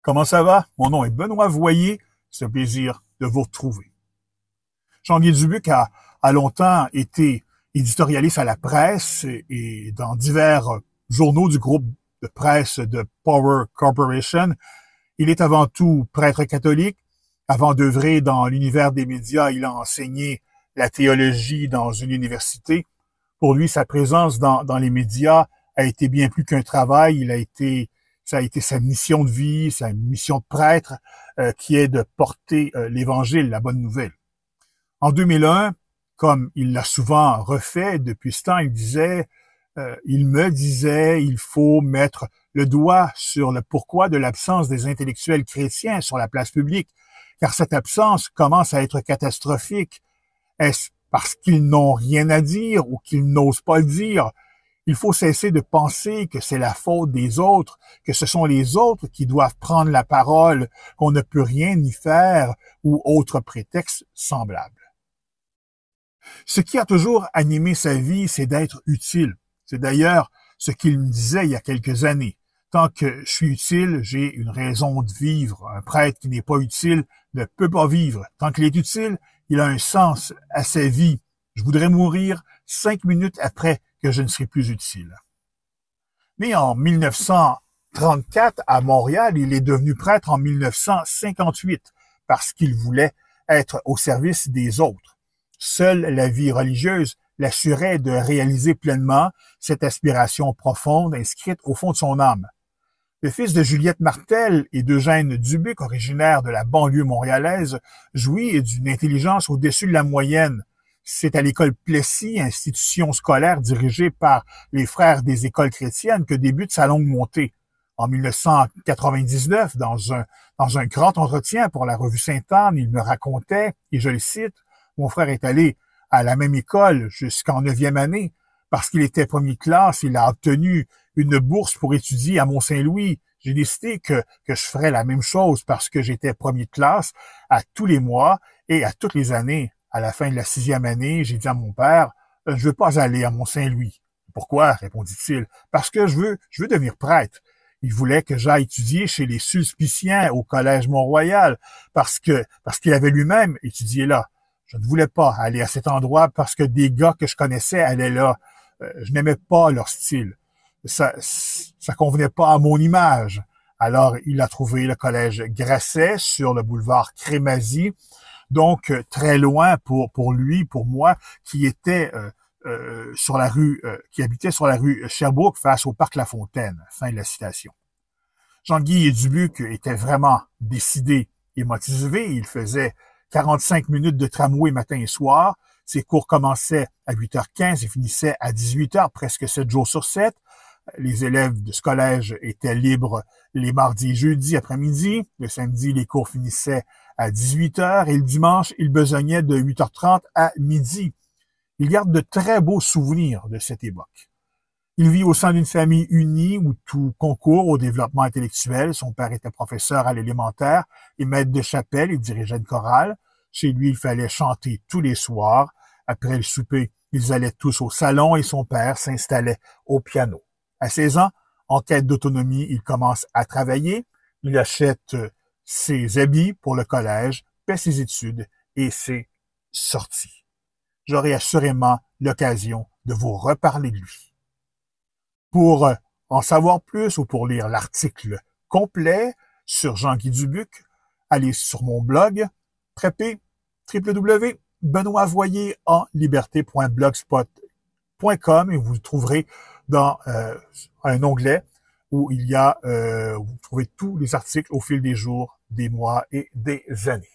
Comment ça va? Mon nom est Benoît Voyer. C'est un plaisir de vous retrouver. Jean-Guy Dubuc a longtemps été éditorialiste à la presse et dans divers journaux du groupe de presse de Power Corporation. Il est avant tout prêtre catholique. Avant d'œuvrer dans l'univers des médias, il a enseigné la théologie dans une université. Pour lui, sa présence dans les médias a été bien plus qu'un travail. Ça a été sa mission de vie, sa mission de prêtre, qui est de porter l'Évangile, la bonne nouvelle. En 2001, comme il l'a souvent refait depuis ce temps, il me disait, il faut mettre le doigt sur le pourquoi de l'absence des intellectuels chrétiens sur la place publique, car cette absence commence à être catastrophique. Est-ce parce qu'ils n'ont rien à dire ou qu'ils n'osent pas le dire? Il faut cesser de penser que c'est la faute des autres, que ce sont les autres qui doivent prendre la parole, qu'on ne peut rien y faire ou autre prétexte semblable. Ce qui a toujours animé sa vie, c'est d'être utile. C'est d'ailleurs ce qu'il me disait il y a quelques années. Tant que je suis utile, j'ai une raison de vivre. Un prêtre qui n'est pas utile ne peut pas vivre. Tant qu'il est utile, il a un sens à sa vie. Je voudrais mourir 5 minutes après que je ne serai plus utile. Mais en 1934, à Montréal, il est devenu prêtre en 1958 parce qu'il voulait être au service des autres. Seule la vie religieuse l'assurait de réaliser pleinement cette aspiration profonde inscrite au fond de son âme. Le fils de Juliette Martel et d'Eugène Dubuc, originaire de la banlieue montréalaise, jouit d'une intelligence au-dessus de la moyenne. C'est à l'école Plessis, institution scolaire dirigée par les frères des écoles chrétiennes, que débute sa longue montée. En 1999, dans un grand entretien pour la revue Sainte-Anne, il me racontait, et je le cite, « Mon frère est allé à la même école jusqu'en 9e année. Parce qu'il était premier de classe, il a obtenu une bourse pour étudier à Mont-Saint-Louis. J'ai décidé que je ferais la même chose parce que j'étais premier de classe à tous les mois et à toutes les années. À la fin de la 6e année, j'ai dit à mon père, « Je veux pas aller à Mont-Saint-Louis. »« Pourquoi? » répondit-il. « Parce que je veux devenir prêtre. » Il voulait que j'aille étudier chez les Sulpiciens au Collège Mont-Royal parce qu'il avait lui-même étudié là. Je ne voulais pas aller à cet endroit parce que des gars que je connaissais allaient là. Je n'aimais pas leur style. Ça convenait pas à mon image. Alors, il a trouvé le collège Grasset sur le boulevard Crémazie, donc très loin pour lui, pour moi, qui était qui habitait sur la rue Sherbrooke face au parc La Fontaine. Fin de la citation. Jean-Guy Dubuc était vraiment décidé et motivé. Il faisait 45 minutes de tramway matin et soir. Ses cours commençaient à 8h15 et finissaient à 18h, presque 7 jours sur 7. Les élèves de ce collège étaient libres les mardis et jeudis après-midi. Le samedi, les cours finissaient à 18h et le dimanche, ils besognaient de 8h30 à midi. Il garde de très beaux souvenirs de cette époque. Il vit au sein d'une famille unie où tout concourt au développement intellectuel. Son père était professeur à l'élémentaire et maître de chapelle et dirigeait une chorale. Chez lui, il fallait chanter tous les soirs. Après le souper, ils allaient tous au salon et son père s'installait au piano. À 16 ans, en quête d'autonomie, il commence à travailler. Il achète ses habits pour le collège, paie ses études et c'est sorti. J'aurai assurément l'occasion de vous reparler de lui. Pour en savoir plus ou pour lire l'article complet sur Jean-Guy Dubuc, allez sur mon blog, tapez www.benoitvoyerenliberté.blogspot.com et vous trouverez dans un onglet où vous trouvez tous les articles au fil des jours, des mois et des années.